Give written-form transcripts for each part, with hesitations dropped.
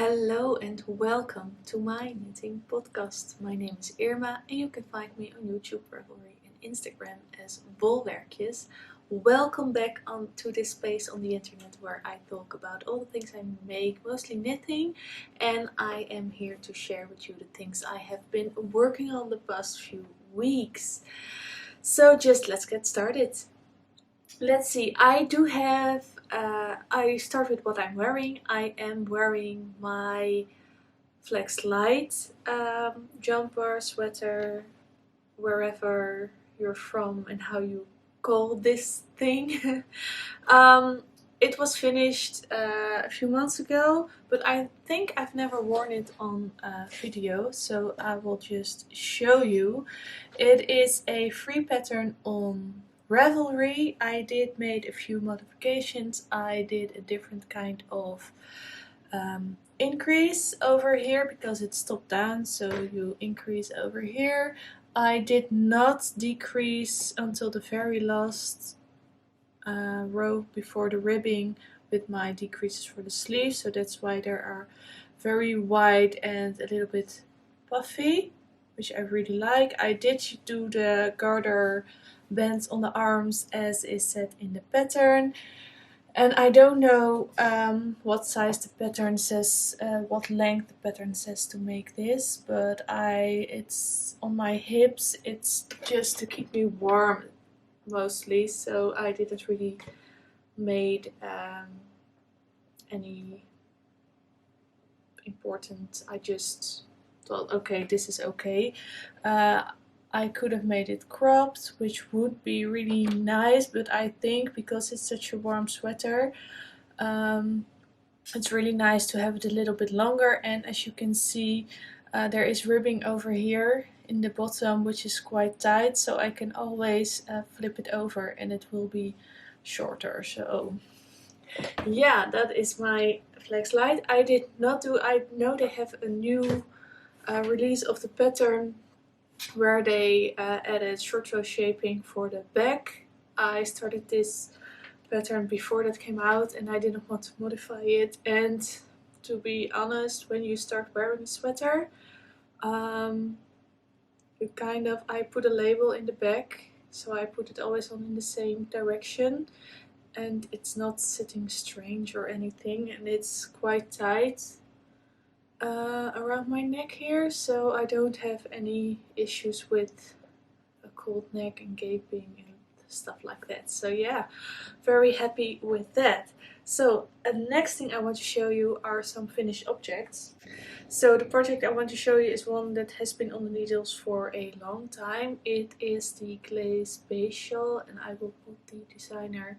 Hello and welcome to my knitting podcast. My name is Irma and you can find me on YouTube, Ravelry and Instagram as Wolwerkjes. Welcome back to this space on the internet where I talk about all the things I make, mostly knitting, and I am here to share with you the things I have been working on the past few weeks. So let's get started. Let's see, I start with what I'm wearing. I am wearing my flax light jumper, sweater, wherever you're from and how you call this thing. It was finished a few months ago, but I think I've never worn it on video, so I will just show you. It is a free pattern on Ravelry. I did made a few modifications. I did a different kind of increase over here because it's top down, so you increase over here. I did not decrease until the very last row before the ribbing with my decreases for the sleeves, so that's why they are very wide and a little bit puffy, which I really like. I did do the garter bands on the arms as is said in the pattern, and I don't know what size the pattern says, what length the pattern says to make this, but it's on my hips. It's just to keep me warm mostly, so I didn't really made any important. I just thought, okay, this is okay. I could have made it cropped, which would be really nice, but I think because it's such a warm sweater, it's really nice to have it a little bit longer. And as you can see, there is ribbing over here in the bottom, which is quite tight, so I can always flip it over and it will be shorter. So yeah, that is my flax light. I know they have a new release of the pattern where they added short row shaping for the back. I started this pattern before that came out and I didn't want to modify it, and to be honest, when you start wearing a sweater, I put a label in the back, so I put it always on in the same direction, and it's not sitting strange or anything, and it's quite tight around my neck here, so I don't have any issues with a cold neck and gaping and stuff like that. So yeah, very happy with that. So the next thing I want to show you are some finished objects. So the project I want to show you is one that has been on the needles for a long time. It is the glace base shawl, and I will put the designer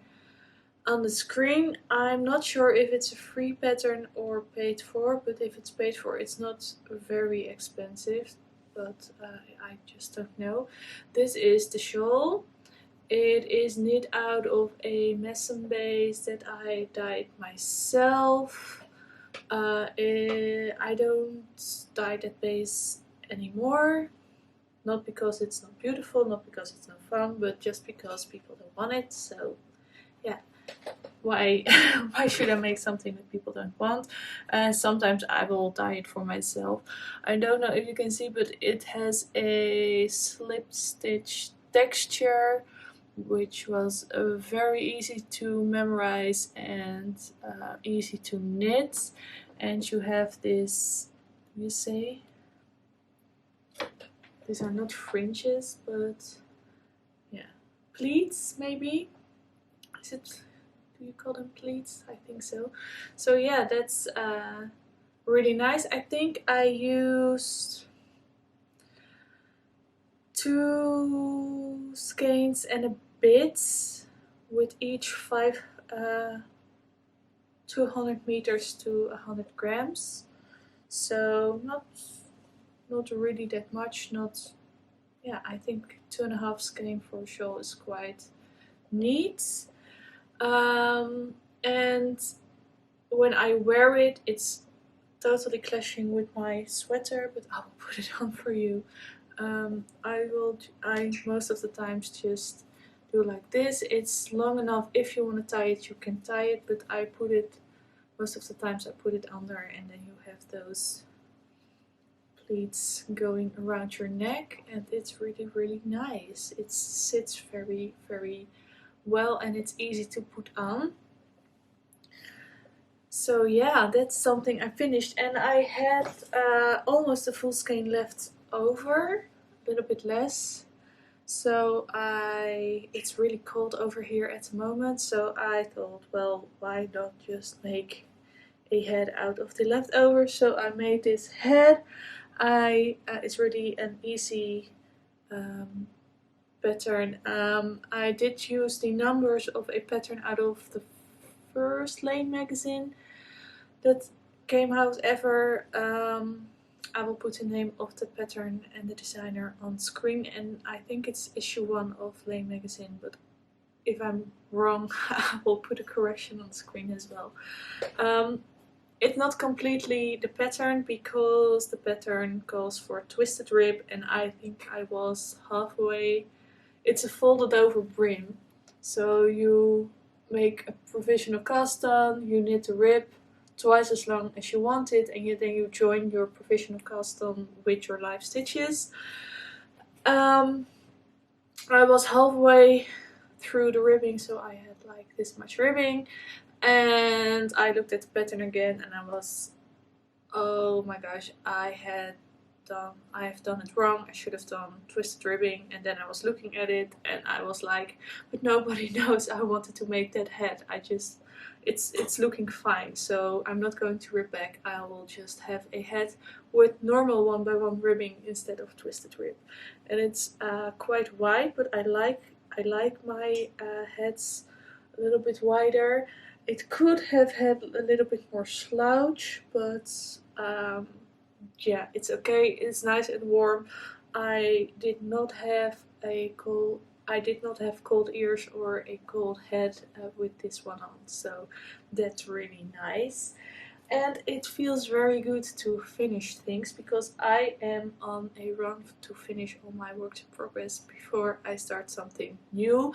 on the screen. I'm not sure if it's a free pattern or paid for, but if it's paid for, it's not very expensive, but I just don't know. This is the shawl. It is knit out of a meson base that I dyed myself. I don't dye that base anymore. Not because it's not beautiful, not because it's not fun, but just because people don't want it. So yeah, why should I make something that people don't want? And sometimes I will dye it for myself. I don't know if you can see, but it has a slip stitch texture, which was very easy to memorize and easy to knit. And you have this, you say, these are not fringes, but yeah, pleats maybe. Is it? Do you call them pleats? I think so. So yeah, that's really nice. I think I used 2 skeins and a bit with each 200 meters to 100 grams. So not really that much. I think 2.5 skein for a shawl is quite neat. And when I wear it, it's totally clashing with my sweater, but I will put it on for you. I most of the times just do like this. It's long enough. If you want to tie it, you can tie it, but I put it most of the times I put it under, and then you have those pleats going around your neck, and it's really, really nice. It sits very, very well, and it's easy to put on. So yeah, that's something I finished, and I had almost a full skein left over, a little bit less. So it's really cold over here at the moment, so I thought, well, why not just make a head out of the leftovers? So I made this head. It's really an easy pattern. I did use the numbers of a pattern out of the first Laine magazine that came out ever. I will put the name of the pattern and the designer on screen, and I think it's issue 1 of Laine magazine, but if I'm wrong I will put a correction on screen as well. It's not completely the pattern because the pattern calls for a twisted rib, and I think I was halfway. It's a folded over brim, so you make a provisional cast on, you knit the rib twice as long as you want it, and then you join your provisional cast on with your live stitches. I was halfway through the ribbing, so I had like this much ribbing, and I looked at the pattern again and I was, oh my gosh, I have done it wrong. I should have done twisted ribbing. And then I was looking at it and I was like, but nobody knows I wanted to make that head. It's looking fine, so I'm not going to rib back. I will just have a head with normal 1x1 ribbing instead of twisted rib. And it's quite wide, but I like my heads a little bit wider. It could have had a little bit more slouch, but yeah, it's okay. It's nice and warm. I did not have cold ears or a cold head with this one on, so that's really nice. And it feels very good to finish things because I am on a run to finish all my works in progress before I start something new.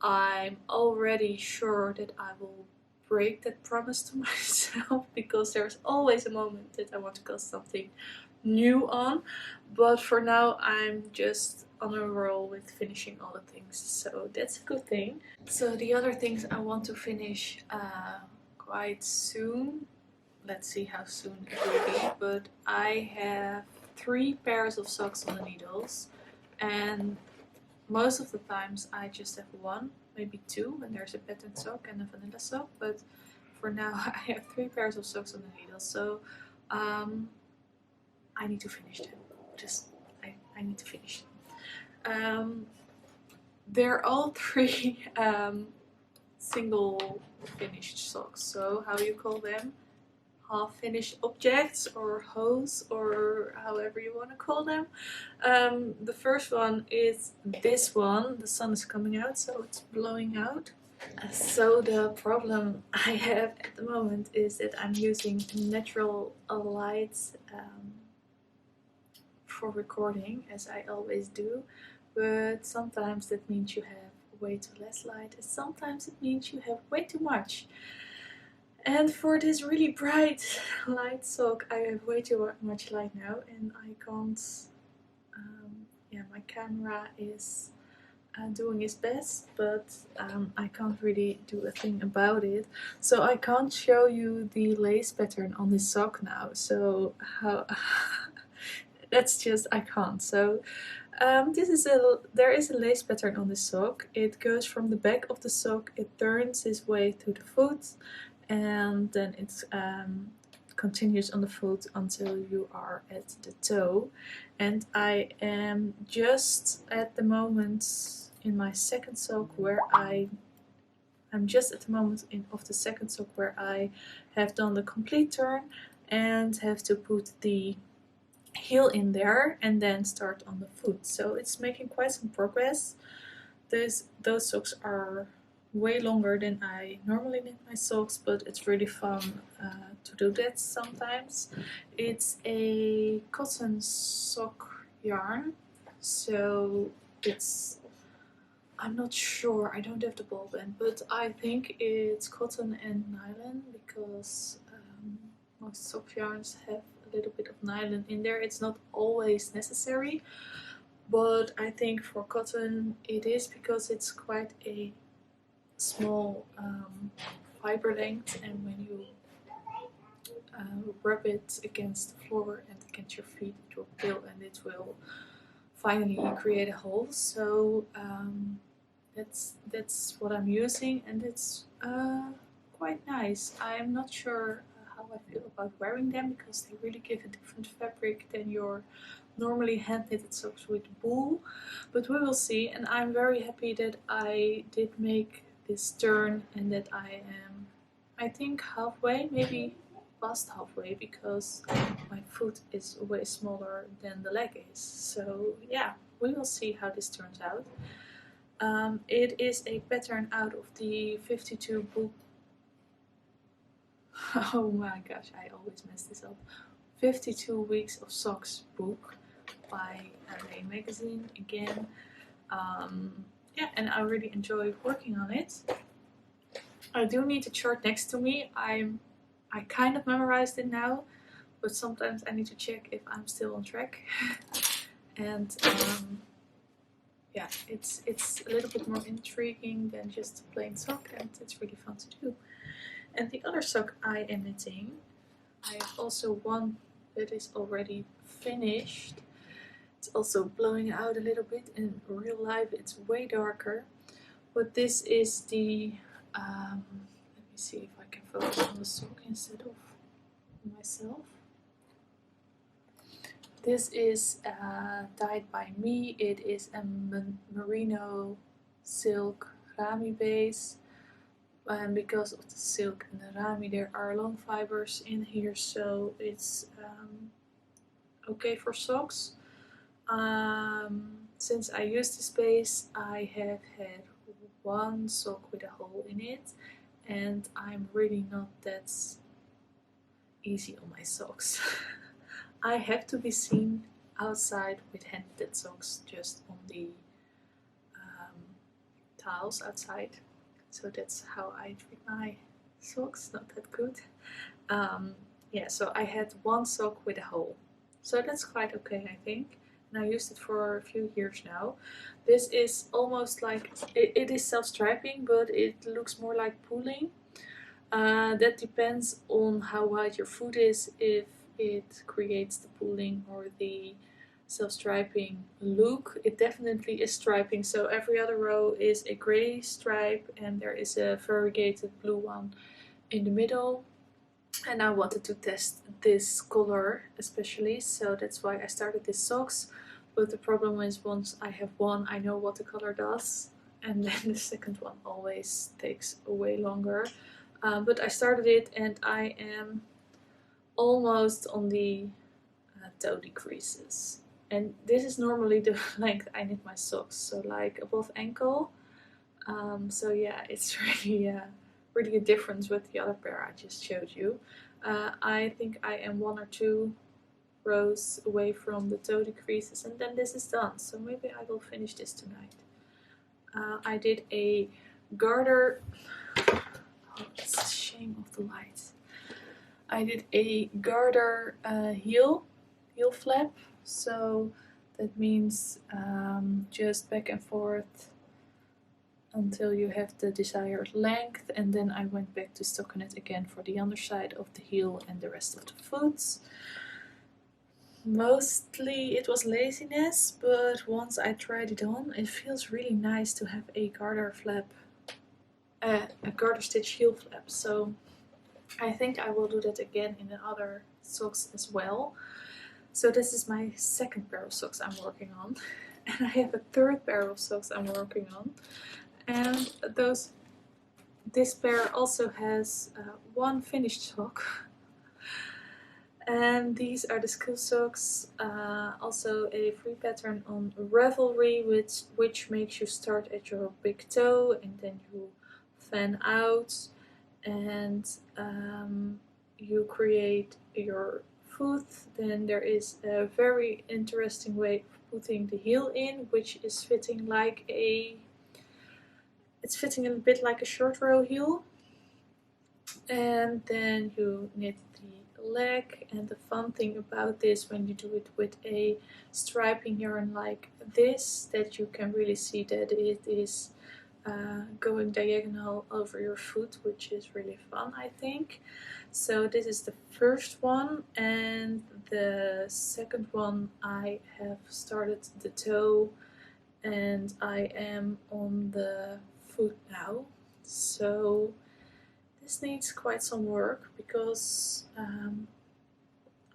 I'm already sure that I will break that promise to myself because there's always a moment that I want to cast something new on, but for now I'm just on a roll with finishing all the things, so that's a good thing. So the other things I want to finish quite soon. Let's see how soon it will be, but I have 3 pairs of socks on the needles, and most of the times I just have 1, maybe 2 when there's a pattern sock and a vanilla sock, but for now I have 3 pairs of socks on the needles, so I need to finish them. I need to finish them. They're all 3 single finished socks, so how you call them? Half finished objects or hose or however you want to call them. The first one is this one. The sun is coming out, so it's blowing out. So the problem I have at the moment is that I'm using natural light for recording, as I always do, but sometimes that means you have way too less light, and sometimes it means you have way too much. And for this really bright light sock I have way too much light now, and I can't, yeah, my camera is doing its best, but I can't really do a thing about it. So I can't show you the lace pattern on this sock now, so how that's just, I can't. So there is a lace pattern on this sock. It goes from the back of the sock, it turns its way to the foot, and then it continues on the foot until you are at the toe. And I am just at the moment in my second sock where I'm just at the moment of the second sock where I have done the complete turn and have to put the heel in there and then start on the foot. So it's making quite some progress. Those socks are way longer than I normally knit my socks, but it's really fun to do that sometimes. It's a cotton sock yarn, so it's I'm not sure, I don't have the ball band, but I think it's cotton and nylon because most sock yarns have a little bit of nylon in there. It's not always necessary, but I think for cotton it is because it's quite a small fiber length, and when you rub it against the floor and against your feet, it will peel and it will finally create a hole. So that's what I'm using, and it's quite nice. I'm not sure how I feel about wearing them because they really give a different fabric than your normally hand knitted socks with wool, but we will see. And I'm very happy that I did make this turn and that I am, I think, halfway, maybe past halfway, because my foot is way smaller than the leg is. So yeah, we will see how this turns out. It is a pattern out of the 52 book. Oh my gosh, I always mess this up. 52 Weeks of Socks book by Laine Magazine again. Yeah, and I really enjoy working on it. I do need the chart next to me. I kind of memorized it now, but sometimes I need to check if I'm still on track. And yeah, it's a little bit more intriguing than just a plain sock, and it's really fun to do. And the other sock I am knitting, I have also one that is already finished. It's also blowing out a little bit. In real life it's way darker, but this is the let me see if I can focus on the sock instead of myself. This is dyed by me. It is a merino silk rami base, and because of the silk and the rami there are long fibers in here, so it's okay for socks. Since I used this base, I have had one sock with a hole in it, and I'm really not that easy on my socks. I have to be seen outside with hand-knitted socks, just on the tiles outside. So that's how I treat my socks, not that good. Yeah, so I had one sock with a hole. So that's quite okay, I think. And I used it for a few years now. This is almost like, it is self-striping, but it looks more like pooling. That depends on how wide your foot is, if it creates the pooling or the self-striping look. It definitely is striping, so every other row is a grey stripe and there is a variegated blue one in the middle. And I wanted to test this color especially, so that's why I started this socks. But the problem is, once I have one, I know what the color does, and then the second one always takes way longer. But I started it and I am almost on the toe decreases. And this is normally the length I knit my socks, so like above ankle. So yeah, it's really a difference with the other pair I just showed you. I think I am 1 or 2 rows away from the toe decreases, and then this is done. So maybe I will finish this tonight. I did a garter. Oh, it's a shame of the light. I did a garter heel flap, so that means just back and forth until you have the desired length, and then I went back to stockinette again for the underside of the heel and the rest of the foot. Mostly it was laziness, but once I tried it on, it feels really nice to have a garter flap, a garter stitch heel flap. So I think I will do that again in the other socks as well. So this is my second pair of socks I'm working on, and I have a third pair of socks I'm working on. And this pair also has one finished sock. And these are the school socks, also a free pattern on Ravelry, which makes you start at your big toe and then you fan out, and you create your foot. Then there is a very interesting way of putting the heel in, which is fitting like a it's fitting a bit like a short row heel. And then you knit the leg, and the fun thing about this, when you do it with a striping yarn like this, that you can really see that it is going diagonal over your foot, which is really fun, I think. So this is the first one, and the second one I have started the toe, and I am on the foot now. So this needs quite some work, because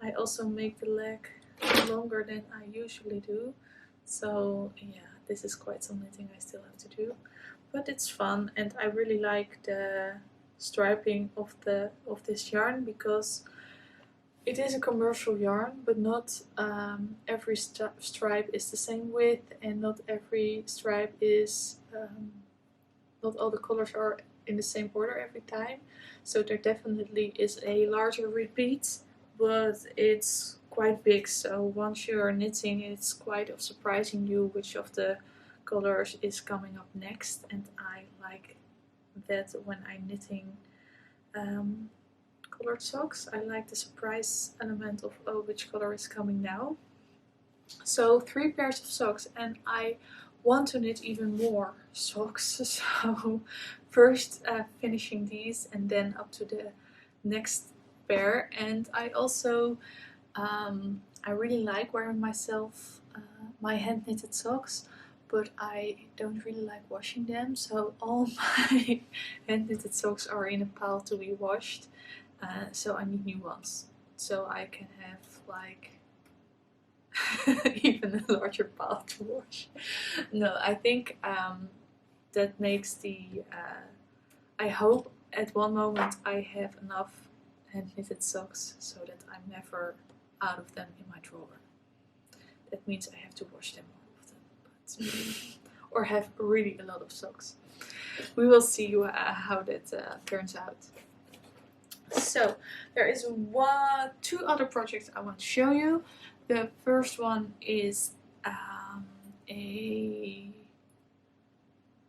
I also make the leg longer than I usually do. So yeah, this is quite some knitting I still have to do. But it's fun, and I really like the striping of this yarn, because it is a commercial yarn, but not every stripe is the same width, and not every stripe is not all the colors are in the same order every time. So there definitely is a larger repeat, but it's quite big, so once you're knitting, it's quite of surprising you which of the colors is coming up next. And I like that when I'm knitting colored socks. I like the surprise element of, oh, which color is coming now. So 3 pairs of socks, and I want to knit even more socks. So first finishing these, and then up to the next pair. And I also I really like wearing myself my hand knitted socks, but I don't really like washing them, so all my hand knitted socks are in a pile to be washed. So I need new ones, so I can have like even a larger pile to wash. No, I think that makes the I hope at one moment I have enough hand knitted socks so that I'm never out of them in my drawer. That means I have to wash them more often, but or have really a lot of socks. We will see how that turns out. So there is two other projects I want to show you. The first one is a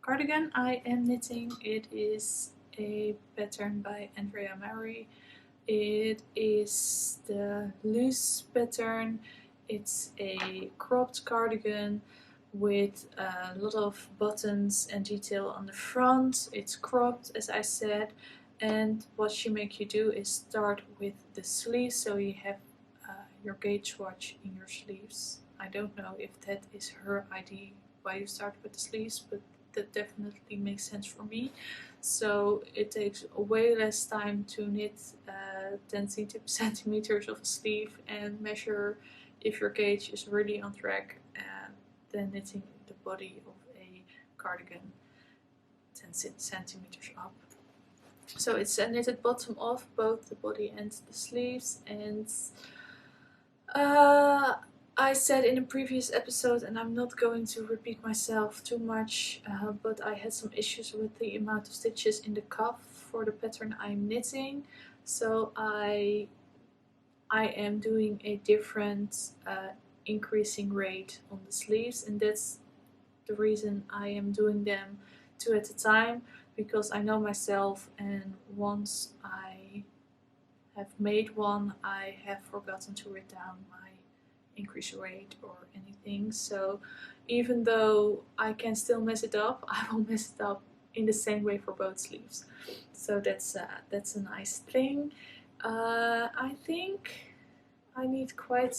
cardigan I am knitting. It is a pattern by Andrea Mary. It is the loose pattern. It's a cropped cardigan with a lot of buttons and detail on the front. It's cropped, as I said, and what she makes you do is start with the sleeves, so you have your gauge swatch in your sleeves. I don't know if that is her idea why you start with the sleeves, but that definitely makes sense for me. So it takes way less time to knit 10 centimeters of a sleeve and measure if your gauge is really on track than knitting the body of a cardigan 10 centimeters up. So it's knitted bottom off, both the body and the sleeves. And I said in a previous episode, and I'm not going to repeat myself too much, but I had some issues with the amount of stitches in the cuff for the pattern I'm knitting. So I am doing a different increasing rate on the sleeves, and that's the reason I am doing them 2 at a time, because I know myself, and once I have made one I have forgotten to write down my increase rate or anything. So even though I can still mess it up, I will mess it up in the same way for both sleeves. So that's a nice thing. I think I need quite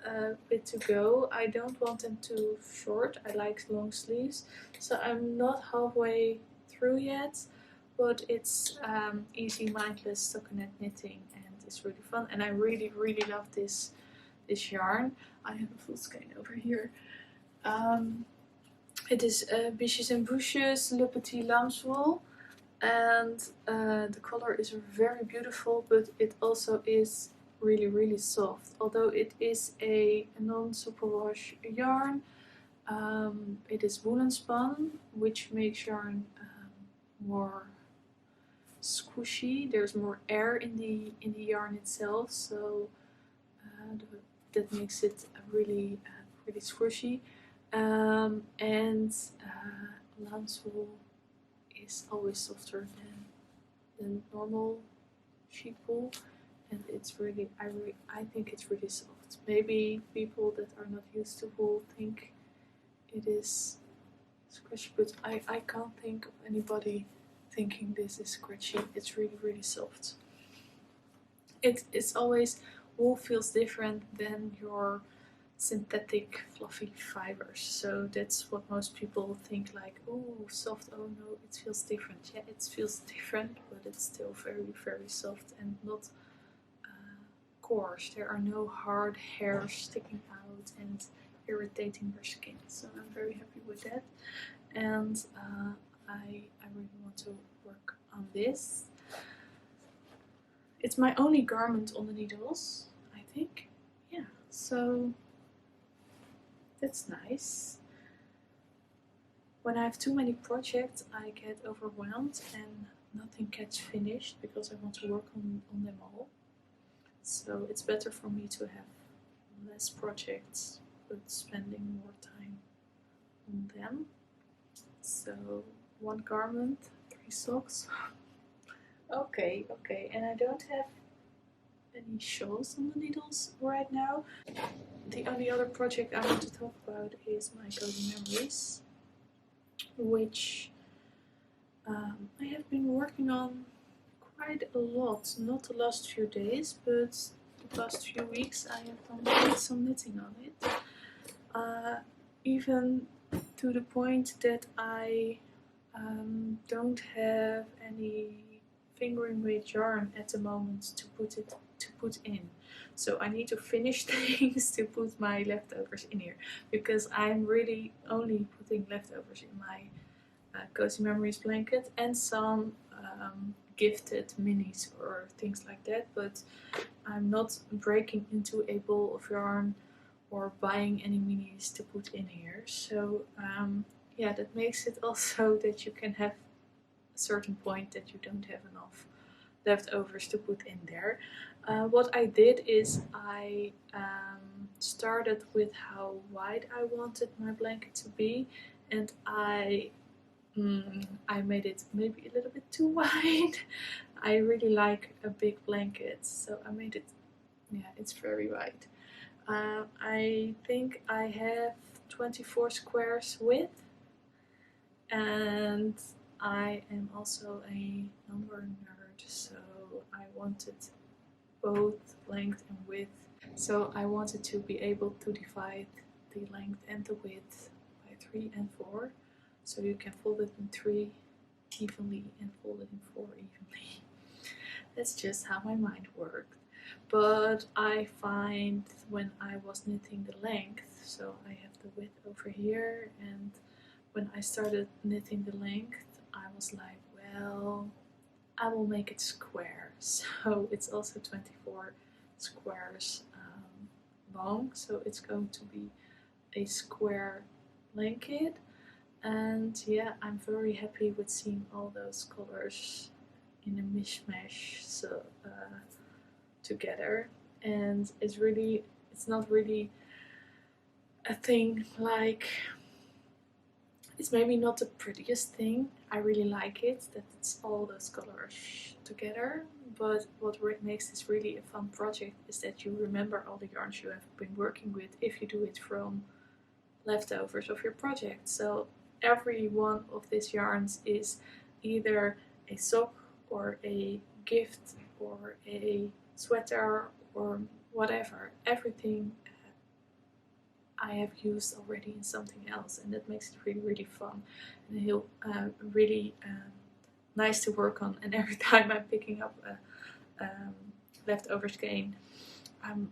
a bit to go. I don't want them too short. I like long sleeves, so I'm not halfway through yet, but it's easy, mindless stockinette knitting, and it's really fun. And I really love this yarn. I have a full skein over here. It is Biches and Bushes Le Petit Lamb's Wool, and the color is very beautiful, but it also is really soft. Although it is a non-superwash yarn, it is woolen spun, which makes yarn more squishy. There's more air in the yarn itself, so that makes it really squishy. And lamb's wool is always softer than normal sheep wool, and it's really, I think it's really soft. Maybe people that are not used to wool think it is scratchy, but I can't think of anybody thinking this is scratchy. It's really, really soft. It's always, wool feels different than your synthetic fluffy fibers, so that's what most people think, like, oh, soft, oh no, it feels different. Yeah, it feels different, but it's still very, very soft and not coarse. There are no hard hairs sticking out and irritating your skin, so I'm very happy with that. And I really want to work on this. It's my only garment on the needles, I think. Yeah, so that's nice. When I have too many projects, I get overwhelmed and nothing gets finished because I want to work on them all. So it's better for me to have less projects but spending more time on them. So 1 garment, 3 socks. Okay, and I don't have any shows on the needles right now. The only other project I want to talk about is my CaMaRose, which I have been working on quite a lot. Not the last few days, but the past few weeks I have done quite some knitting on it. Even to the point that I don't have any fingering weight yarn at the moment to put in. So I need to finish things to put my leftovers in here, because I'm really only putting leftovers in my Cozy Memories blanket and some gifted minis or things like that, but I'm not breaking into a ball of yarn or buying any minis to put in here. So yeah, that makes it also that you can have a certain point that you don't have enough leftovers to put in there. What I did is I started with how wide I wanted my blanket to be, and I made it maybe a little bit too wide. I really like a big blanket, so I made it, yeah, it's very wide. I think I have 24 squares width, and I am also a number nerd, so I wanted both length and width. So I wanted to be able to divide the length and the width by 3 and 4. So you can fold it in 3 evenly and fold it in 4 evenly. That's just how my mind worked. But I find when I was knitting the length, so I have the width over here, and when I started knitting the length, I was like, well, I will make it square. So it's also 24 squares long, so it's going to be a square blanket. And yeah, I'm very happy with seeing all those colors in a mishmash, so together. And it's not really a thing like, it's maybe not the prettiest thing. I really like it that it's all those colors together, but what makes this really a fun project is that you remember all the yarns you have been working with if you do it from leftovers of your project. So every one of these yarns is either a sock or a gift or a sweater or whatever. Everything I have used already in something else, and that makes it really, really fun and really nice to work on. And every time I'm picking up a leftover skein, I'm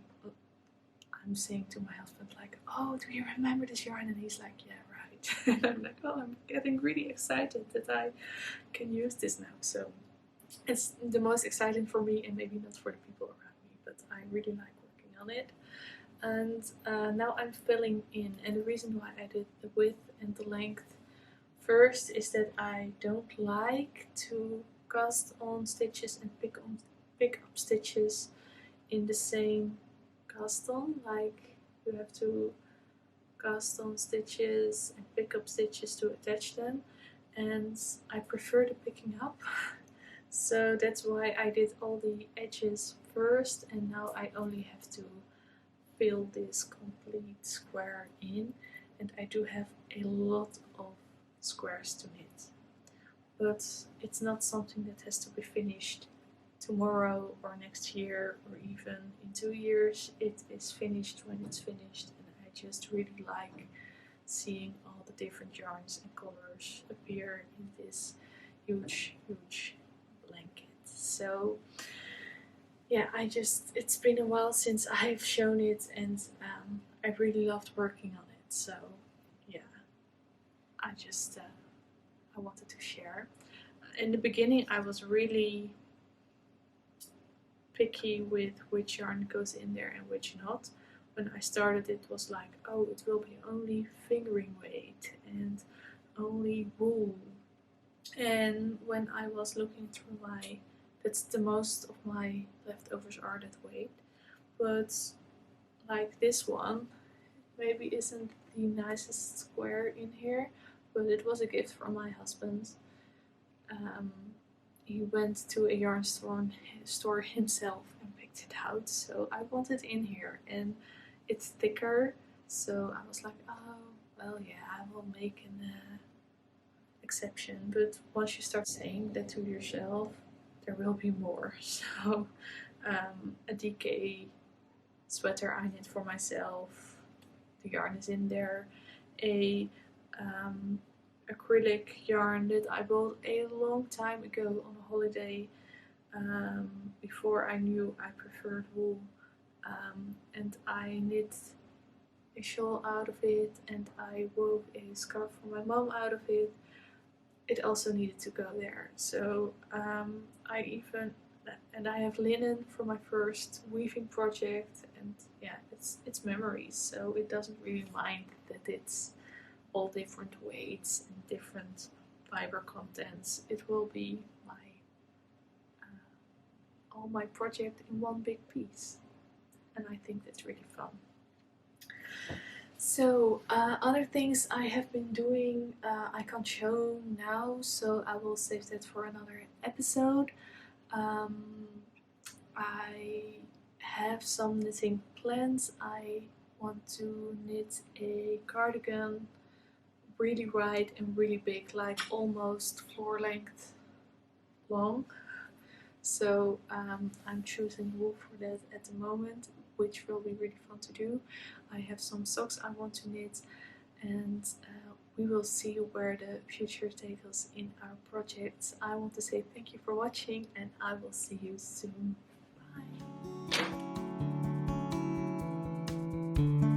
saying to my husband, like, oh, do you remember this yarn? And he's like, yeah, right. And I'm like, oh, I'm getting really excited that I can use this now. So it's the most exciting for me, and maybe not for the people around me, but I really like working on it. And now I'm filling in, and the reason why I did the width and the length first is that I don't like to cast on stitches and pick up stitches in the same cast on. Like, you have to cast on stitches and pick up stitches to attach them, and I prefer the picking up. So that's why I did all the edges first, and now I only have to fill this complete square in, and I do have a lot of squares to knit, but it's not something that has to be finished tomorrow or next year or even in 2 years. It is finished when it's finished, and I just really like seeing all the different yarns and colors appear in this huge blanket. So yeah, it's been a while since I've shown it, and I really loved working on it. So yeah, I wanted to share. In the beginning I was really picky with which yarn goes in there and which not. When I started, it was like, oh, it will be only fingering weight and only wool. And when I was looking through that's the most of my leftovers are that weight. But like this one maybe isn't the nicest square in here, but it was a gift from my husband. He went to a yarn store himself and picked it out, so I want it in here, and it's thicker, so I was like, oh well, yeah, I will make an exception. But once you start saying that to yourself, there will be more. So a DK sweater I knit for myself, the yarn is in there. A acrylic yarn that I bought a long time ago on a holiday, before I knew I preferred wool, and I knit a shawl out of it, and I wove a scarf for my mom out of it. It also needed to go there. So I have linen for my first weaving project, and yeah, it's memories, so it doesn't really mind that it's all different weights and different fiber contents. It will be all my project in one big piece, and I think that's really fun. So other things I have been doing, I can't show now, so I will save that for another episode. I have some knitting plans. I want to knit a cardigan really wide and really big, like almost floor length long. So I'm choosing wool for that at the moment, which will be really fun to do. I have some socks I want to knit, and we will see where the future takes us in our projects. I want to say thank you for watching, and I will see you soon. Bye!